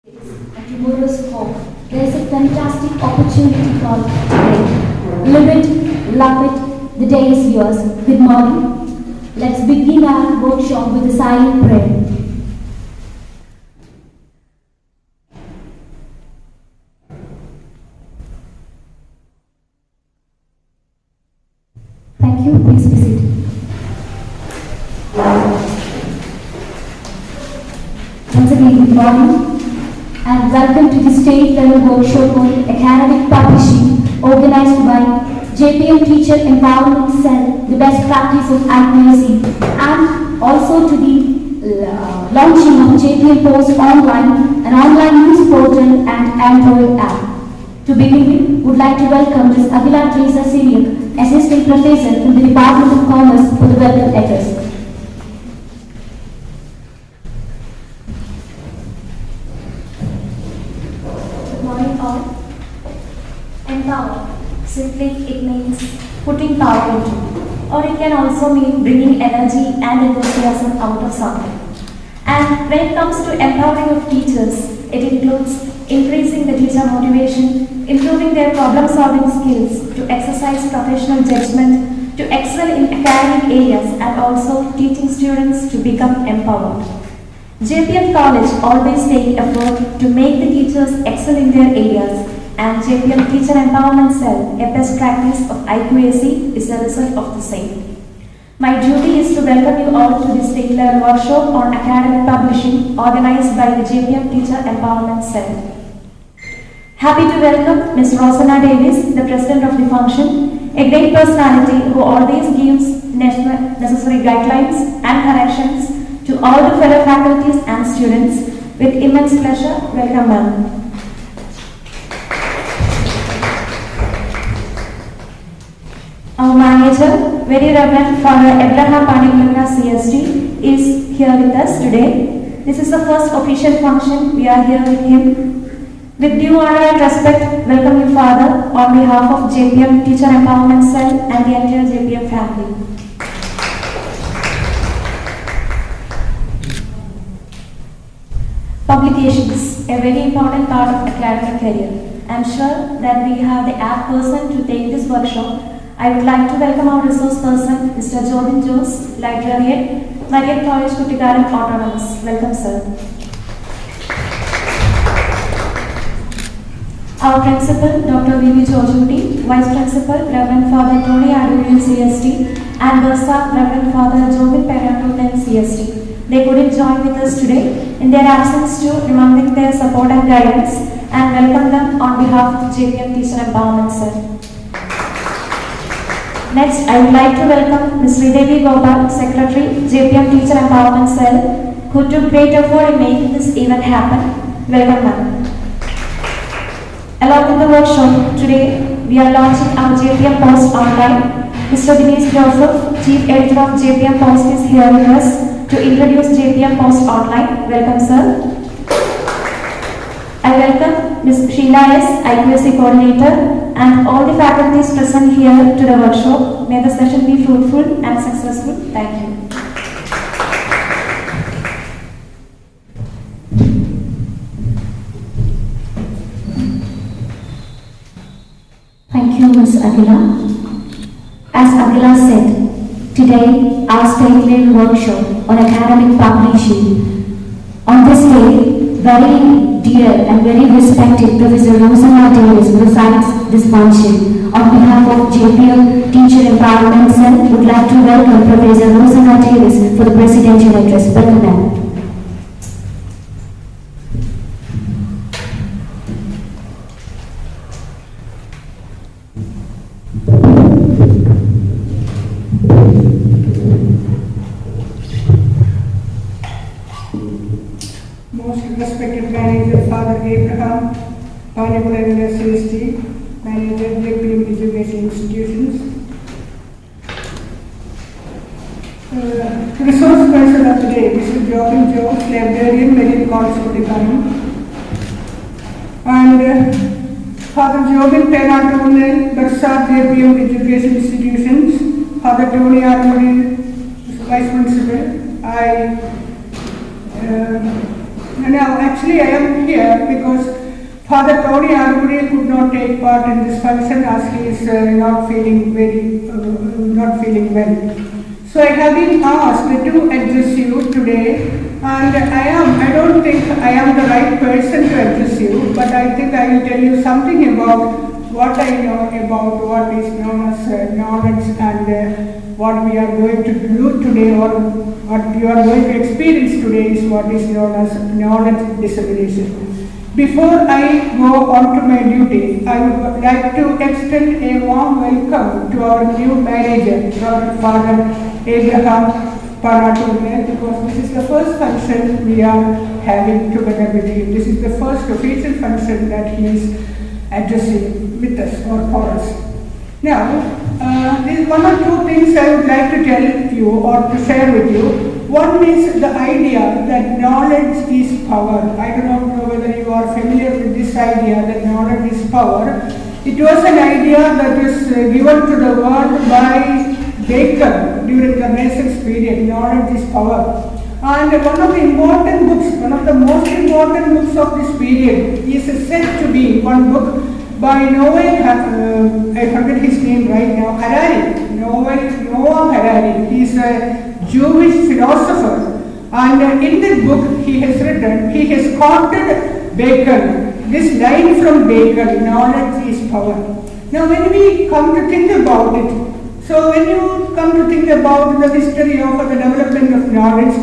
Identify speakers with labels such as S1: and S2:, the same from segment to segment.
S1: And tomorrow's hope. There is a fantastic opportunity called today. Live it, love it, the day is yours. Good morning. Let's begin our workshop with a silent prayer. Thank you. Please be seated. Once again, good morning and welcome to the state level workshop on academic publishing organized by JPM Teacher Empowerment Cell, the best practice of accuracy, and also to the launching of JPM Post Online, an online news portal and Android app. To begin with, would like to welcome Ms. Agila Teresa Syriac, Assistant Professor from the Department of Commerce, for the welcome address. All. Empower. Simply it means putting power into, or it can also mean bringing energy and enthusiasm out of something. And when it comes to empowering of teachers, it includes increasing the teacher motivation, improving their problem-solving skills, to exercise professional judgment, to excel in academic areas, and also teaching students to become empowered. JPM College always take effort to make the teachers excel in their areas, and JPM Teacher Empowerment Cell, a best practice of IQAC, is a result of the same. My duty is to welcome you all to this state level workshop on academic publishing organized by the JPM Teacher Empowerment Cell. Happy to welcome Ms. Rosanna Davis, the president of the function, a great personality who always gives necessary guidelines and corrections to all the fellow faculties and students. With immense pleasure, welcome ma'am. Our manager, Very Reverend Father Abraham Paniklanga CST, is here with us today. This is the first official function we are here with him. With due honor and respect, welcome you Father on behalf of JPM Teacher Empowerment Cell and the entire JPM family. Publications, a very important part of academic career. I am sure that we have the apt person to take this workshop. I would like to welcome our resource person, Mr. Jobin Jose, librarian, Marian College, Kuttikaram Autonomous. Welcome, sir. Our principal, Dr. V.V. Georgiuti, Vice Principal, Reverend Father Tony Adurian CST, and Bursa, Reverend Father Jobin Peratutan CST. They couldn't join with us today. In their absence too, remembering their support and guidance, and welcome them on behalf of JPM Teacher Empowerment Cell. Next, I would like to welcome Ms. Sridevi Gopal, Secretary, JPM Teacher Empowerment Cell, who took great effort in making this event happen. Welcome ma'am. Along with the workshop, today we are launching our JPM Post Online. Mr. Dinesh Joseph, Chief Editor of JPM Post, is here with us to introduce JPM Post Online. Welcome, sir. I welcome Ms. Sheila S., IQAC Coordinator, and all the faculties present here to the workshop. May the session be fruitful and successful. Thank you. Thank you, Ms. Agila. As Agila said, today our state level workshop on academic publishing. On this day, very dear and very respected Professor Rosanna Davis presides this function. On behalf of JPM Teacher Empowerment Cell, would like to welcome Professor Rosanna Davis for the presidential address. Welcome ma'am.
S2: Most respected manager, Father Abraham, Paniklanga CST, manager, JPM Education Institutions. Resource person of the day, Mr. Jobin Jose, librarian, Marian College, Kuttikaram. And Father Jobin Peratutan, Bursa, JPM Education Institutions. Father Tony Adurian, Vice Principal. I Now, actually, I am here because Father Tony Argudi could not take part in this function as he is not feeling well. So I have been asked to address you today, and I don't think I am the right person to address you, but I think I will tell you something about what I know about what is known as knowledge and what we are going to do today, or what you are going to experience today is what is known as knowledge dissemination. Before I go on to my duty, I would like to extend a warm welcome to our new manager, Father Abraham Paratume, because this is the first function we are having together with him. This is the first official function that he is addressing with us or for us. Now, there is one or two things I would like to tell you or to share with you. One is the idea that knowledge is power. I do not know whether you are familiar with this idea that knowledge is power. It was an idea that was given to the world by Bacon during the Renaissance period. Knowledge is power. And one of the important books, one of the most important books of this period is said to be one book by I forget his name right now, Harari. Noah Harari. He is a Jewish philosopher, and in that book he has quoted Bacon, this line from Bacon, knowledge is power. Now when we come to think about it, so when you come to think about the history of the development of knowledge,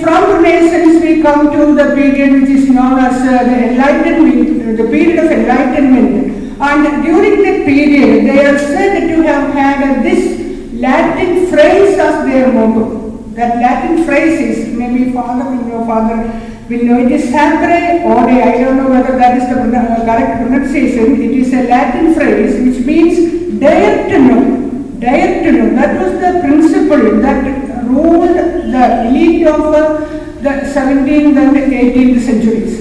S2: from Renaissance we come to the period which is known as the Enlightenment, the period of Enlightenment. And during that period, they are said to have had this Latin phrase as their motto. That Latin phrase is, maybe Father will know, it is Sapere Ode. I don't know whether that is the correct pronunciation. It is a Latin phrase which means dare to know. Dare to know. That was the principle that ruled the elite of the 17th and 18th centuries.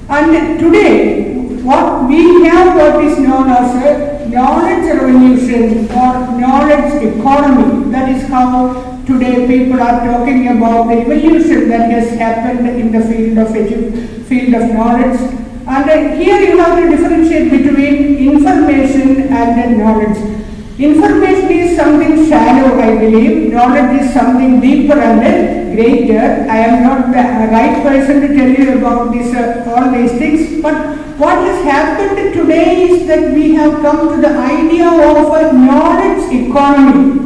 S2: And today, we have what is known as a knowledge revolution or knowledge economy. That is how today people are talking about the evolution that has happened in the field of knowledge. And here you have to differentiate between information and knowledge. Information is something shallow, I believe. Knowledge is something deeper and greater. I am not the right person to tell you about this, all these things. But what has happened today is that we have come to the idea of a knowledge economy.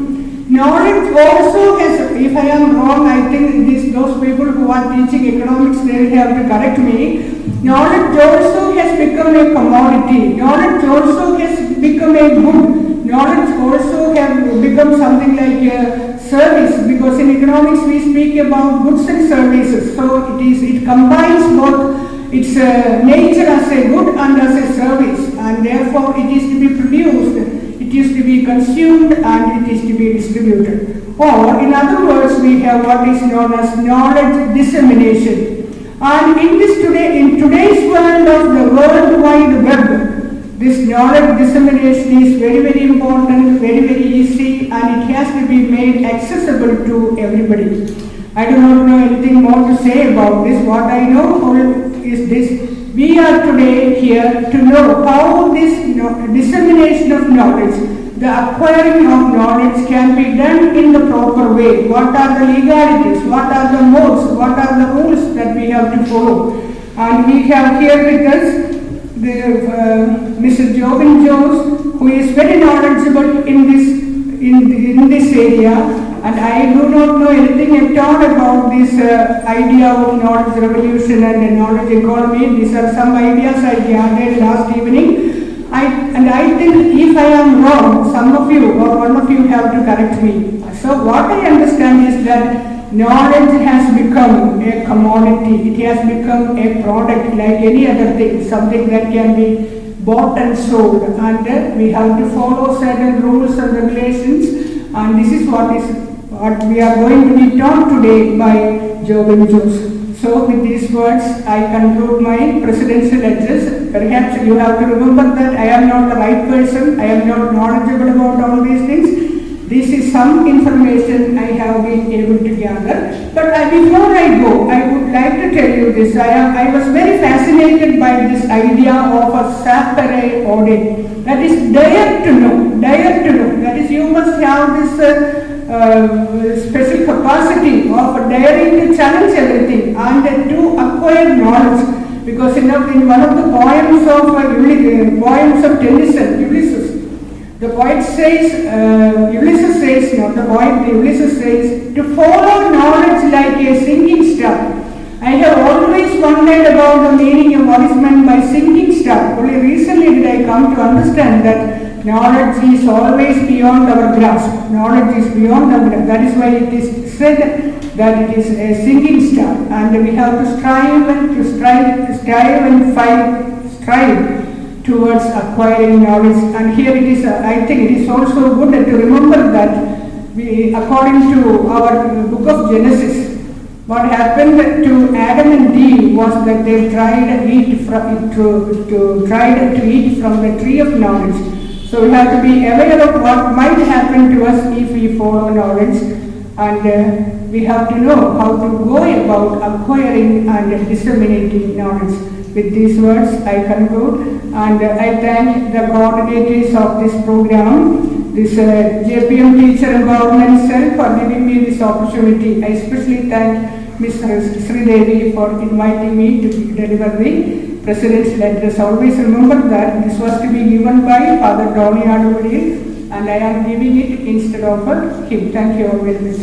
S2: Knowledge also has, if I am wrong, I think those people who are teaching economics, they will have to correct me. Knowledge also has become a commodity. Knowledge also has become a good. Knowledge also has become something like a service, because in economics we speak about goods and services. So it combines both its nature as a good and as a service, and therefore it is to be produced, it is to be consumed, and it is to be distributed. Or in other words, we have what is known as knowledge dissemination. And in today's world of the World Wide Web, this knowledge dissemination is very, very important, very, very easy, and it has to be made accessible to everybody. I do not know anything more to say about this. What I know is this: we are today here to know how this dissemination of knowledge, the acquiring of knowledge, can be done in the proper way. What are the legalities? What are the modes? What are the rules that we have to follow? And we have here with us Mr. Jobin Jones, who is very knowledgeable in this area, and I do not know anything at all about this idea of knowledge revolution and knowledge economy. These are some ideas I gathered last evening. I think if I am wrong, some of you or one of you have to correct me. So what I understand is that knowledge has become a commodity. It has become a product like any other thing, something that can be bought and sold, and we have to follow certain rules and regulations, and this is what we are going to be taught today by Jobin Jones. So with these words, I conclude my presidential address. Perhaps you have to remember that I am not the right person, I am not knowledgeable about all these things. This is some information I have been able to gather. But before I go, I would like to to tell you this. I was very fascinated by this idea of a SAP-array audit. That is dare to know, dare to know. That is, you must have this special capacity of daring to challenge everything and to acquire knowledge. Because in one of the poems of Tennyson, Ulysses, the poet says, Ulysses says, to follow knowledge like a sinking star. I have always wondered about the meaning of what is meant by sinking star. Only recently did I come to understand that knowledge is always beyond our grasp. Knowledge is beyond our grasp. That is why it is said that it is a sinking star, and we have to strive towards acquiring knowledge. And here it is, I think it is also good to remember that according to our book of Genesis, what happened to Adam and Eve was that they tried to eat from the tree of knowledge. So we have to be aware of what might happen to us if we follow knowledge, and we have to know how to go about acquiring and disseminating knowledge. With these words, I conclude, and I thank the coordinators of this program, this JPM Teacher Empowerment Cell, for giving me this opportunity. I especially thank Ms. Sridevi for inviting me to deliver the President's address. Always remember that this was to be given by Father Tony Aduvadi, and I am giving it instead of him. Thank you all very much.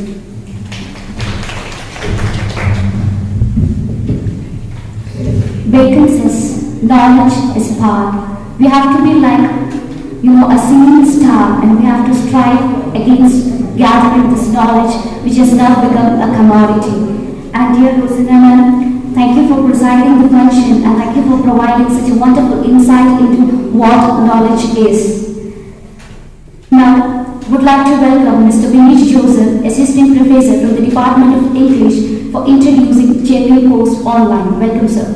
S1: Bacon says, knowledge is power. We have to be like, a sinking star, and we have to strive against gathering this knowledge, which has now become a commodity. And dear Rosina ma'am, thank you for presiding the function, and thank you for providing such a wonderful insight into what knowledge is. Now, would like to welcome Mr. Vineet Joseph, Assistant Professor from the Department of English, for introducing JPM Post Online. Welcome, sir.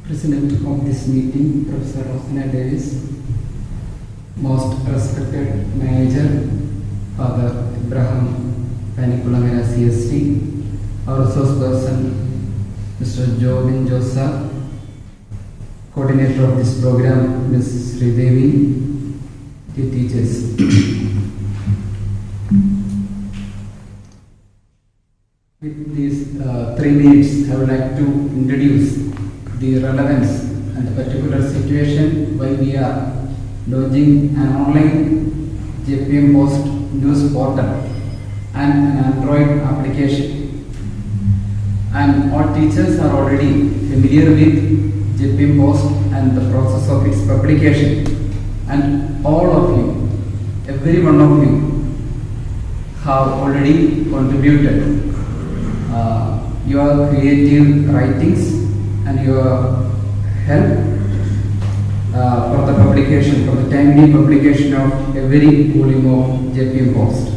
S3: President of this meeting, Professor Rosina Davis, most respected manager, Father Abraham Panikulangara CST, our resource person, Mr. Jobin Josa, coordinator of this program, Ms. Sridevi, the teachers. With these 3 minutes, I would like to introduce the relevance and the particular situation why we are launching an online JPM Post news portal and an Android application. And all teachers are already familiar with JPM Post and the process of its publication. And all of you, every one of you, have already contributed your creative writings and your help for the publication, for the timely publication of every volume of JPM Post.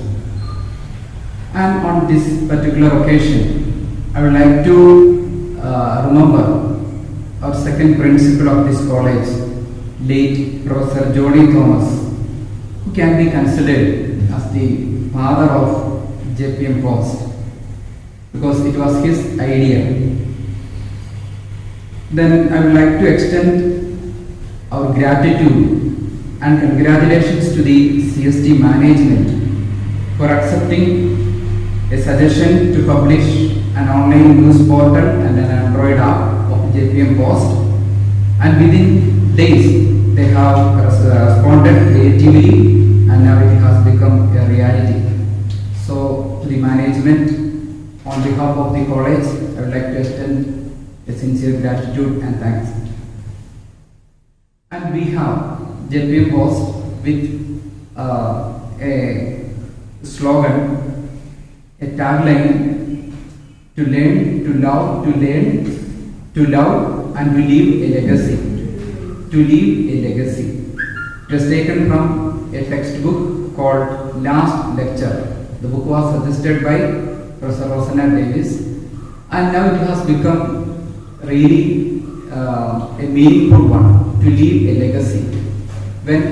S3: And on this particular occasion, I would like to remember our second principal of this college, late Professor Jody Thomas, who can be considered as the father of JPM Post, because it was his idea. Then I would like to extend our gratitude and congratulations to the CST management for accepting a suggestion to publish an online news portal and an Android app of JPM Post, and within days they have responded creatively, and now it has become a reality. So to the management, on behalf of the college, I would like to extend a sincere gratitude and thanks. And we have JPM Post with a slogan, a tagline: to learn, to love, to learn, to love, and to leave a legacy. To leave a legacy. It was taken from a textbook called Last Lecture. The book was suggested by Professor Rosanna Davis, and now it has become really a meaningful one to leave a legacy. When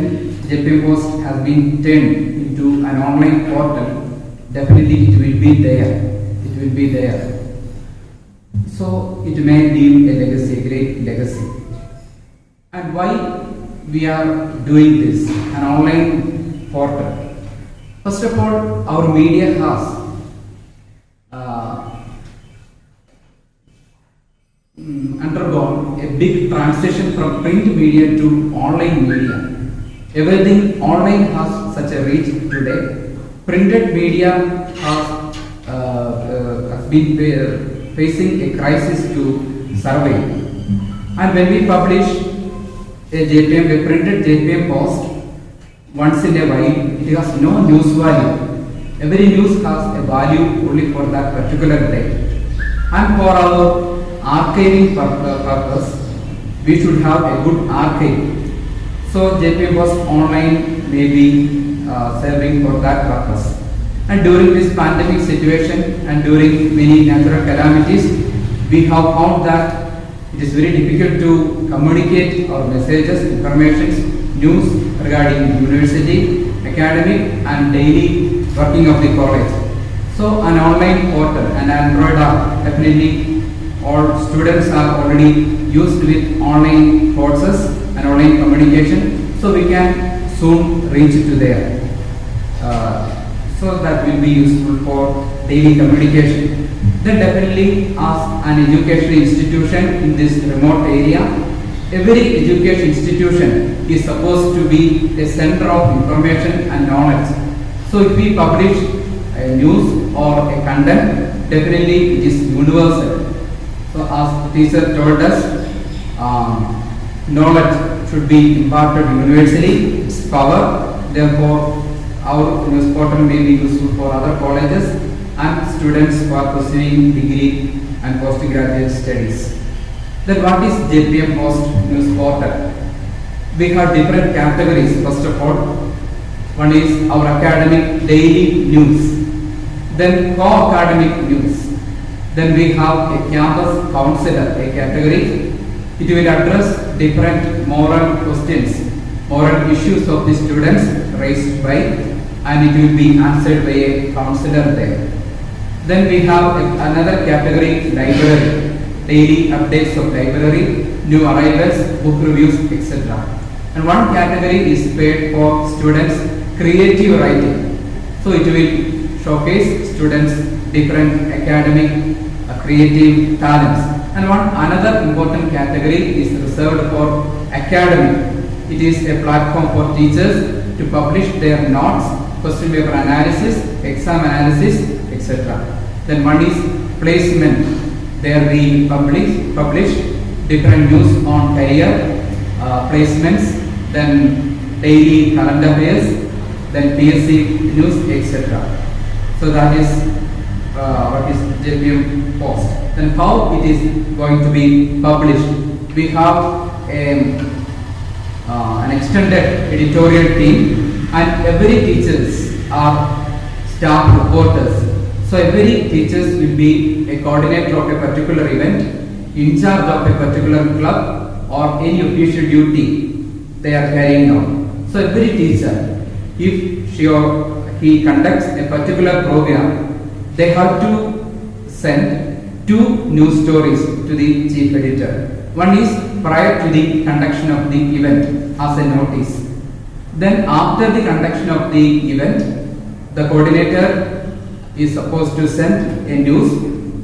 S3: JPM Post has been turned into an online portal, definitely it will be there. It will be there. So it may leave a legacy, a great legacy. And why we are doing this, an online portal? First of all, our media has undergone a big transition from print media to online media. Everything online has such a reach today. Printed media has been facing a crisis to survive. And when we publish a printed JPM Post once in a while, it has no news value. Every news has a value only for that particular day. And for our archiving purpose, we should have a good archive. So JPM Post online may be serving for that purpose. And during this pandemic situation and during many natural calamities, we have found that it is very difficult to communicate our messages, information, news regarding university, academic and daily working of the college. So an online portal, an Android app, definitely all students are already used with online courses and online communication, so we can soon reach to there. So that will be useful for daily communication. Then definitely as an educational institution in this remote area, every education institution is supposed to be a center of information and knowledge. So if we publish a news or a content, definitely it is universal. So as the teacher told us, knowledge should be imparted universally, its power. Therefore, our news portal may be useful for other colleges and students who are pursuing degree and postgraduate studies. Then what is JPM Post news portal? We have different categories. First of all, one is our academic daily news, then co-academic news. Then we have a campus counselor, a category. It will address different moral questions, moral issues of the students raised by, and it will be answered by a counselor there. Then we have another category, library, daily updates of library, new arrivals, book reviews, etc. And one category is paid for students creative writing. So it will showcase students different academic creative talents. And another important category is reserved for academic. It is a platform for teachers to publish their notes, question paper analysis, exam analysis, etc. Then one is placement. There we publish different news on career, placements, then daily current affairs, then PSC news, etc. So that is what is JPM Post. Then how it is going to be published? We have an extended editorial team, and every teachers are staff reporters. So every teachers will be a coordinator of a particular event, in charge of a particular club or any official duty they are carrying out. So every teacher, if she or he conducts a particular program, they have to send 2 news stories to the chief editor. One is prior to the conduction of the event as a notice. Then after the conduction of the event, the coordinator is supposed to send a news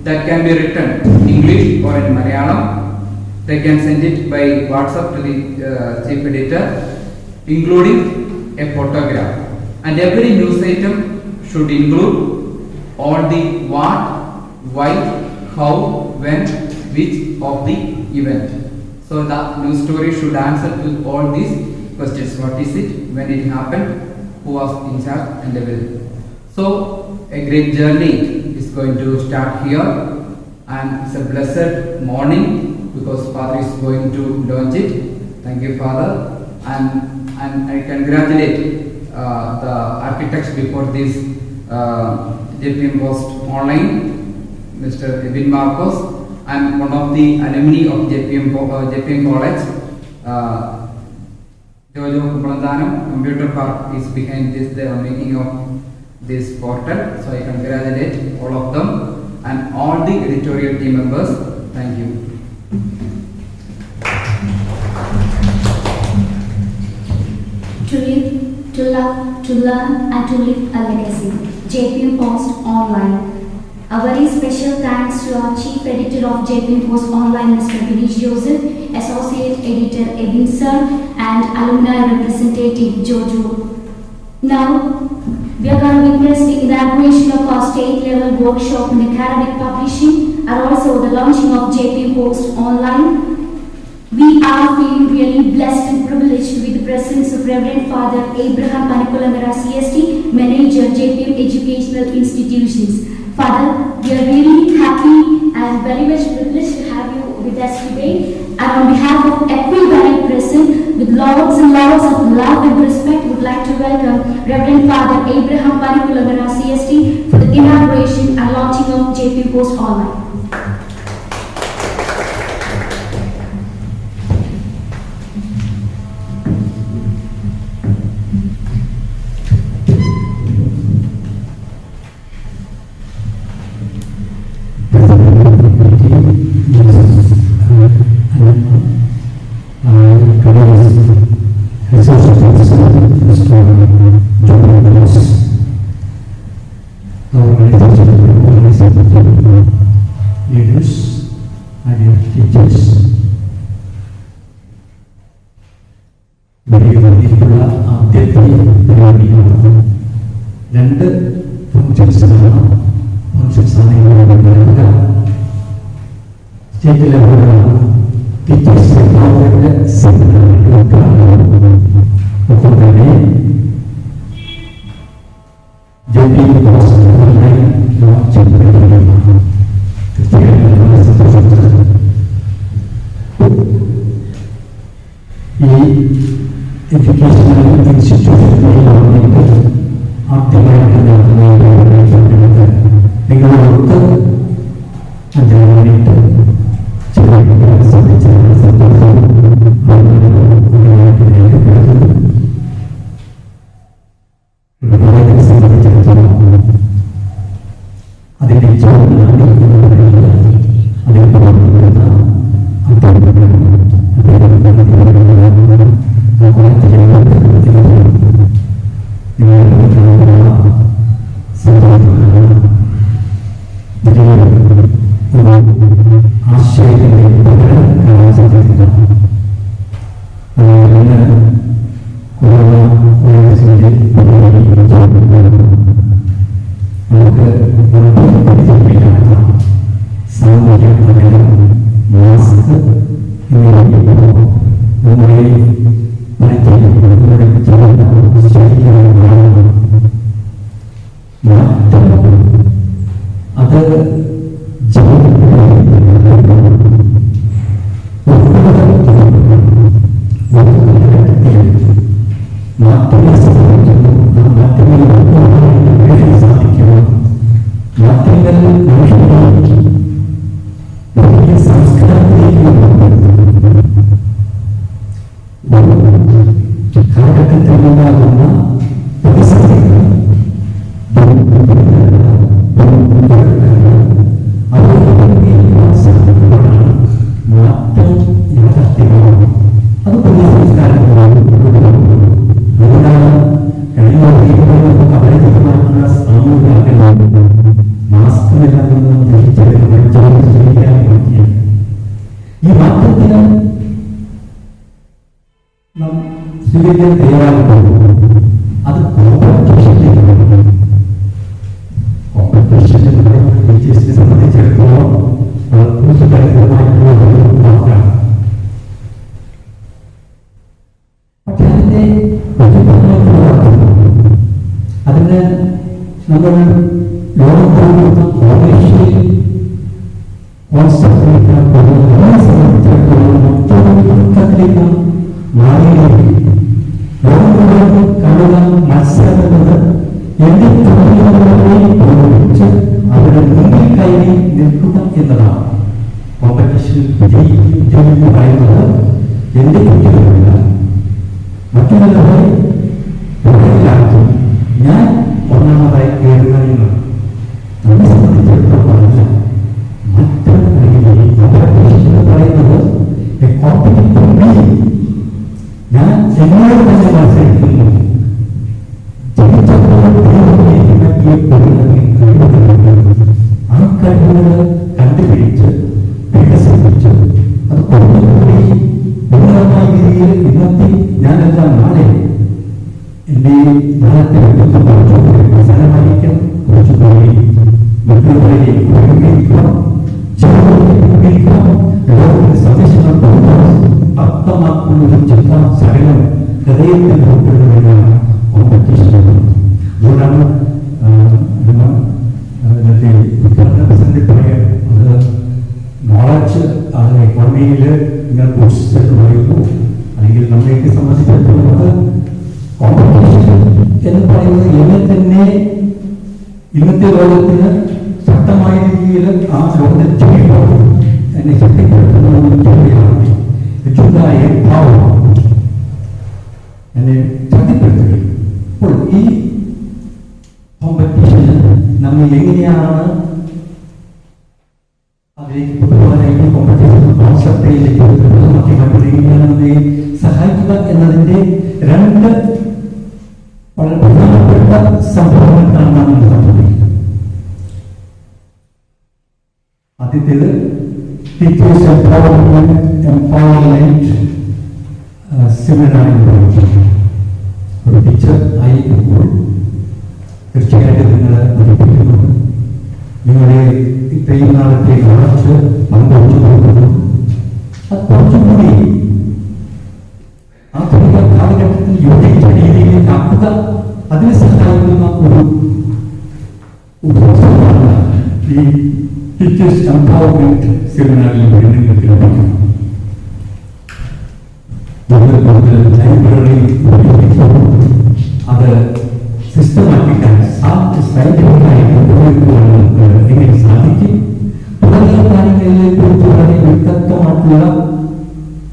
S3: that can be written in English or in Malayalam. They can send it by WhatsApp to the chief editor, including a photograph. And every news item should include all the what, why, how, when, which of the event. So the news story should answer to all these questions. What is it, when it happened, who was in charge, and everything. So a great journey is going to start here, and it's a blessed morning because Father is going to launch it. Thank you, Father, and I congratulate the architects before this JPM Post Online, Mr. Ebin Marcos. I am one of the alumni of JPM College. Jojo Kupalandanam Computer Park is behind this, the making of this portal. So I congratulate all of them and all the editorial team members. Thank you.
S1: To live, to love, to learn and to live a legacy. JPM Post Online. A very special thanks to our Chief Editor of JPM Post Online, Mr. Girish Joseph, Associate Editor Ebin Sir, and Alumni Representative Jojo. Now, we are going to witness the inauguration of our state-level workshop in academic publishing and also the launching of JPM Post Online. We are feeling really blessed and privileged with the presence of Reverend Father Abraham Panikulamara CST, Manager, JPM Educational Institutions. Father, we are really happy and very much privileged to have you with us today. And on behalf of everybody present, with lots and lots of love and respect, would like to welcome Reverend Father Abraham Panikulamara CST for the inauguration and launching of JPM Post Online.
S4: Leaders and your teachers. വലിയ ആദ്യത്തെ പരിപാടിയാണ്. 2 ഫംഗ്ഷൻസാണ്. State ലെവലിലാണ് teachers അവരുടെ സെമിനാറുകൾക്കാണ്. ഒപ്പം തന്നെ JPM Post Online launch പരിപാടിയാണ്. ഈ educational ഇൻസ്റ്റിറ്റ്യൂഷനിൽ ആദ്യമായിട്ട് നിങ്ങളോട് 5 മിനിറ്റ് ചെലവഴിക്കാൻ സാധിച്ചതിന് സന്തോഷം സംബന്ധിച്ചിടത്തോളം അതിൻ്റെ ചോദ്യമാണ് എന്ന് പറയുന്നത് അതിൽ പ്രവർത്തിക്കുന്ന ആശയത്തിന്റെ പകരം കാണാൻ സാധിക്കില്ല. കൊറോണ വൈറസിന്റെ നമുക്ക് പരിചയമില്ലാത്ത സാമൂഹ്യ അകലം, മാസ്ക് എന്നിവ നമ്മുടെ നമ്മുടെ ശരീരമാണ് മാറ്റം. അത് മാറ്റങ്ങളെ സംഭവിക്കുന്നു. ആ മാറ്റങ്ങൾ സാധിക്കണം. മാറ്റങ്ങൾ മനുഷ്യനെ വലിയ സംസ്കാരത്തിലേക്ക് കാലഘട്ടത്തിലുണ്ടാകുന്ന പ്രതിസന്ധികൾ മാറ്റം യാഥാർത്ഥ്യമാണ്. അത് പുതിയ സംസ്കാരങ്ങളാണ്. അതുകൊണ്ടാണ് കഴിഞ്ഞ അവരെ തീരുമാനിക്കുന്ന സാമൂഹിക അകലം മാസ്ക് നിലനിന്ന് ധരിച്ചെടുക്കാൻ പറ്റിയത്. ഈ മാറ്റത്തിന് നാം സ്വീകരിക്കാൻ തയ്യാറാകുമ്പോൾ അത് കോമ്പറ്റീഷനിൽ ടീച്ചേഴ്സിനെ സംബന്ധിച്ചിടത്തോളം മാത്രമാണ്. പക്ഷെ അതിന് നമ്മൾ ലോകത്തിലുള്ള ഓപ്പറേഷൻ കോൺസെപ്റ്റിലേക്ക് സംബന്ധിച്ചിടത്തോളം മൊത്തത്തിലേക്ക് മാറിയില്ലെങ്കിൽ ലോകം കാണുന്ന മത്സരങ്ങൾ എന്ത് നിൽക്കുക എന്നതാണ്. കോമ്പറ്റീഷൻ വിജയിക്കുക പറയുന്നത് എന്റെ കുട്ടികളല്ല, മറ്റുള്ളവരെ പുറകിലാക്കി ഞാൻ ഒന്നാമതായി കയറുക എന്നാണ്. നമ്മെ സംബന്ധിച്ചിടത്തോളം അല്ല. മറ്റൊരു കാര്യങ്ങളിൽ കോമ്പറ്റീഷൻ എന്ന് പറയുന്നത് ഞാൻ എന്നോട് തന്നെ മത്സരിക്കുന്നു. ആ കഴിവുകൾ കണ്ടുപിടിച്ച് വികസിപ്പിച്ച് അത് കുറച്ചുകൂടി ഉന്നതമായ രീതിയിൽ ഇന്നത്തെ ഞാനെല്ലാം നാളെ എൻ്റെ നാളത്തെ വ്യക്തിത്വം കുറച്ചുകൂടി അവസാനമായിരിക്കണം, കുറച്ചുകൂടി മറ്റുള്ളവരെ ഉപയോഗിക്കണം, ലോകത്തിന്റെ സന്ദേശങ്ങൾ അർത്ഥമാക്കുന്ന ഒരു ചിന്ത സകലം ഹൃദയത്തിൽ ഉൾപ്പെടുന്നതിനാണ് കോമ്പറ്റീഷൻ. അതുകൊണ്ടാണ് നോളജ് എക്കോണമിയിൽ ഇങ്ങനെ കോഴ്സസ് എന്ന് പറയുന്നു. അല്ലെങ്കിൽ നമ്മളെയൊക്കെ സംബന്ധിച്ചിടത്തോളം കോമ്പറ്റീഷൻ എന്ന് പറയുന്നത് എന്നെ തന്നെ ഇന്നത്തെ ലോകത്തിന് ശക്തമായ രീതിയിൽ ആ ലോകത്തിൽ ചെയ്യുമ്പോൾ എന്നെ ശക്തിപ്പെടുത്തുന്ന ഒരു ജോലിയാണ് എന്നെ ശക്തിപ്പെടുത്തുകയും. അപ്പോൾ ഈ കോമ്പറ്റീഷന് നമ്മൾ എങ്ങനെയാണ് അതിലേക്ക് കൊണ്ടുപോകാനായിട്ട് കോമ്പറ്റീഷൻ കോൺസെപ്റ്റിലേക്ക് മറ്റെങ്ങനെയാണ് നമ്മെ സഹായിക്കുക എന്നതിൻ്റെ രണ്ട് വളരെ പ്രധാനപ്പെട്ട സംഭവങ്ങൾക്കാണ് നാം സംഭവിക്കുന്നത്. ആദ്യത്തേത് ടീച്ചേഴ്സ് എംപവർമെന്റ് സെമിനാർ എന്ന് പറയുന്നത്. ഒരു ടീച്ചർ ആയിരിക്കുമ്പോൾ തീർച്ചയായിട്ടും നിങ്ങൾ പഠിപ്പിക്കുന്നുണ്ട്, നിങ്ങളെ ഇത്രയും നാളത്തെ വളർച്ച പങ്കുവച്ചു കൊടുക്കുന്നു. അത് കുറച്ചുകൂടി ആധുനിക കാലഘട്ടത്തിൽ യോജിച്ച രീതിയിലേക്ക് ആക്കുക, അതിനെ സഹായിക്കുന്ന ഒരു ഉപവാസമാണ് ഈ ടീച്ചേഴ്സ് എംപവർമെന്റ് സെമിനാറിൽ നിങ്ങൾക്ക് ലഭിക്കും. ലൈബ്രറി അത് സിസ്റ്റമാറ്റിക്കായി സയന്റിഫിക്കായിട്ട് ഉപയോഗിക്കുവാൻ എങ്ങനെ സാധിക്കും തുടങ്ങിയ കാര്യങ്ങളിലെ കുറിച്ച് വളരെ വ്യക്തമായിട്ടുള്ള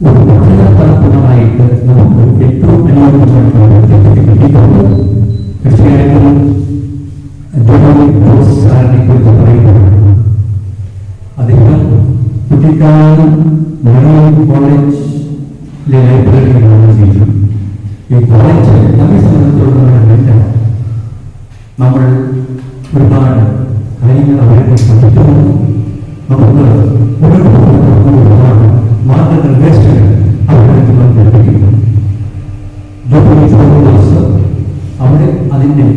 S4: ഒരു പഠനതലത്തിനായിട്ട് നമുക്ക് ഏറ്റവും അനുയോജ്യമായിട്ടുള്ള കിട്ടിയിട്ടുണ്ട്. തീർച്ചയായിട്ടും ജോസ് സാറിനെ കുറിച്ച് പറയുന്നത് അദ്ദേഹം കുട്ടിക്കാലം മലയാളം കോളേജിലെ ലൈബ്രറിയിലാണ് ചെയ്തത്. ഈ കോളേജ് നമ്മെ സംബന്ധിച്ചിടത്തോളം നമ്മൾ ഒരുപാട് കാര്യങ്ങൾ അവരെ പഠിക്കുന്നു. നമുക്ക് ഒരുപാട് മാർഗനിർദ്ദേശങ്ങൾ അവരുടെ ലഭിക്കുന്നു. അവിടെ അതിൻ്റെ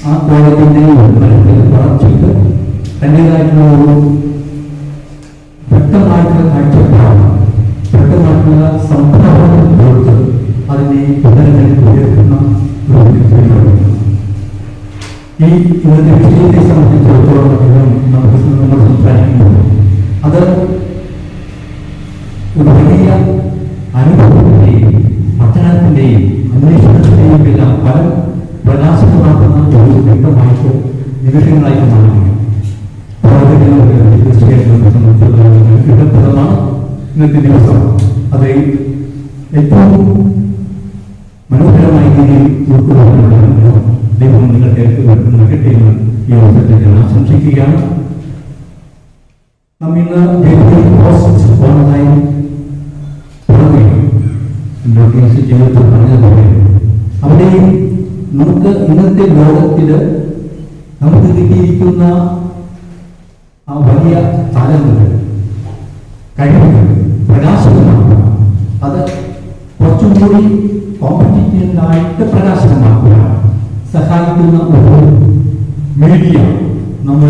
S4: ആ കോളേജിൻ്റെ വളർച്ചയ്ക്ക് തൻ്റെതായിട്ടുള്ള ഒരു വ്യക്തമായിട്ടുള്ള കാഴ്ചപ്പാടാണ്, വ്യക്തമായിട്ടുള്ള സംഭാവന കൊടുത്ത് അതിനെ ഉന്നതങ്ങളിൽ ഉയർത്തുന്ന ഒരു വ്യക്തിയാണ്. ഈ ഇന്നത്തെ വിഷയത്തെ സംബന്ധിച്ചിടത്തോളം നമ്മൾ സംസാരിക്കുമ്പോൾ അത് ഒരു വലിയ അനുഭവത്തിൻ്റെയും പഠനത്തിൻ്റെയും അന്വേഷണത്തിൻ്റെയും എല്ലാം ഫലം പ്രകാശിതമാക്കുന്ന ഒരു വ്യക്തമായിട്ട് നിമിഷങ്ങളായിട്ട് മാറുകയാണ്. ഇടപ്രദമാണ് ഇന്നത്തെ ദിവസം. അത് ഏറ്റവും മനോഹരമായ രീതിയിൽ ഉൾക്കൊള്ളാനുള്ള ദൈവം നിങ്ങൾക്ക് നൽകട്ടെ എന്ന് ഈ അവസരത്തിൽ ഞാൻ ആശംസിക്കുകയാണ്. നാം ഇന്ന് ഓൺലൈൻ ജീവിതത്തിൽ പറഞ്ഞതുപോലെ അവിടെയും നമുക്ക് ഇന്നത്തെ ലോകത്തിൽ നമുക്ക് കിട്ടിയിരിക്കുന്ന ആ വലിയ താലന്തുകൾ, കഴിവുകൾ പ്രകാശനമാക്കുക, അത് കുറച്ചും കൂടി കോമ്പറ്റീറ്റീവായിട്ട് പ്രകാശനമാക്കുക സഹായിക്കുന്ന ഒരു മീഡിയ നമ്മൾ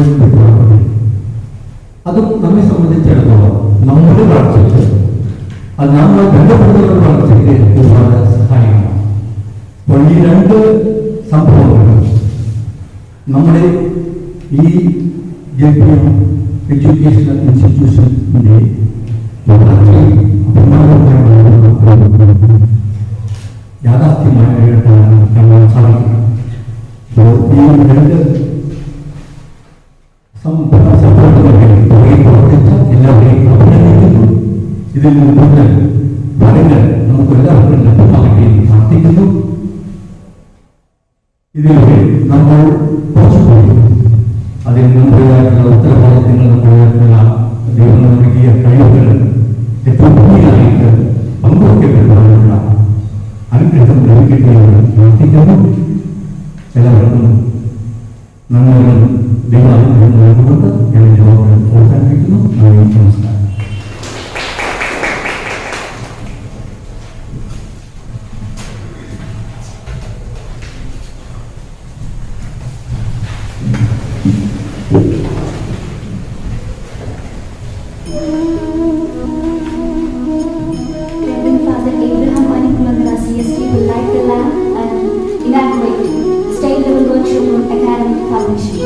S4: അതും നമ്മെ സംബന്ധിച്ചിടത്തോളം നമ്മുടെ വളർച്ചയ്ക്ക് അത് നമ്മൾ ബന്ധപ്പെടുന്ന വളർച്ചയ്ക്ക് ഒരുപാട് സഹായമാണ്. അപ്പോൾ ഈ രണ്ട് സംഭവങ്ങൾ നമ്മുടെ ഈ എഡ്യൂക്കേഷണൽ ഇൻസ്റ്റിറ്റ്യൂഷൻ്റെ വളർച്ചയിൽ യാഥാർത്ഥ്യമായിട്ട് കാണാൻ സാധിക്കും. ഈ രണ്ട് സപ്പോർട്ടുകളെ പ്രവർത്തിച്ച എല്ലാവരെയും അഭിനന്ദിക്കുന്നു. ഇതിൽ നിന്ന് കൂടുതൽ ഫലങ്ങൾ നമുക്ക് എല്ലാവർക്കും ലഭ്യമാകട്ടെ എന്ന് പ്രാർത്ഥിക്കുന്നു. ഇതിലൂടെ നമ്മൾ കുറച്ചുപോയി അതിൽ നമ്മുടേതായിട്ടുള്ള ഉത്തരവാദിത്തങ്ങൾ നമ്മുടേതായിട്ടുള്ള ദൈവം നൽകിയ കഴിവുകൾ ഏറ്റവും ഭംഗിയായിട്ട് പങ്കുവയ്ക്കപ്പെടുവാനുള്ള അനുഗ്രഹം ലഭിക്കട്ടെ എന്ന് പ്രാർത്ഥിക്കുന്നു. എല്ലാവർക്കും നന്മകളും ദൈവാനുഗ്രഹം നൽകുകൊണ്ട് ഞാൻ എൻ്റെ വാക്കുകൾ അവസാനിപ്പിക്കുന്നു. നന്ദി, നമസ്കാരം.
S1: Reverend Father Abraham Manikulamira CST will light the lamp and inaugurate State Level Virtual Academic Partnership.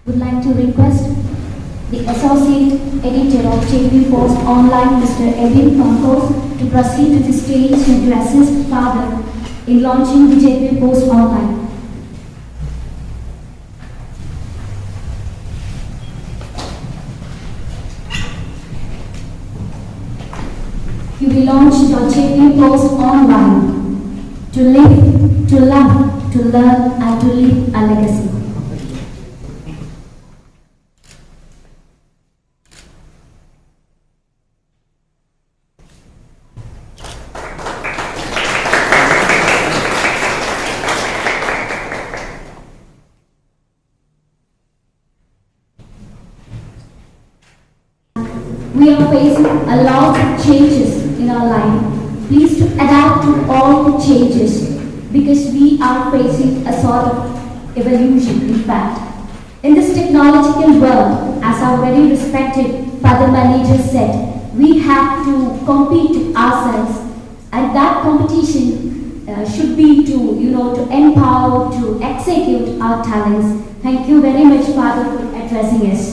S1: Would like to request the Associate Editor of JP Post Online, Mr. Edwin Pankos, to proceed to the stage and to assist Father in launching the JP Post Online. You will launch your JP Post Online to live, to love, to learn, and to leave a legacy. We are facing a lot of changes in our life. Please to adapt to all the changes because we are facing a sort of evolution in fact. In this technological world, as our very respected Father Manager said, we have to compete ourselves and that competition should be to empower, to execute our talents. Thank you very much, Father, for addressing us.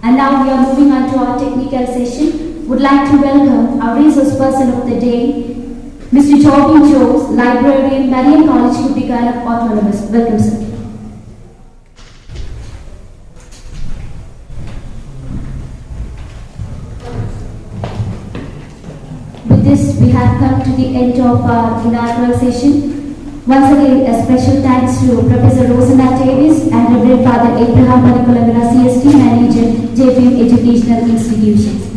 S1: And now we are moving on to our technical session. Would like to welcome our resource person of the day, Mr. Jobin Jones, Librarian, Marian College, Kutikara, Autonomous. Welcome, sir. With this, we have come to the end of our inaugural session. Once again, a special thanks to Professor Rosanna Davis and Reverend Father Abraham Manikulamira CST, Manager, JPM Educational Institutions.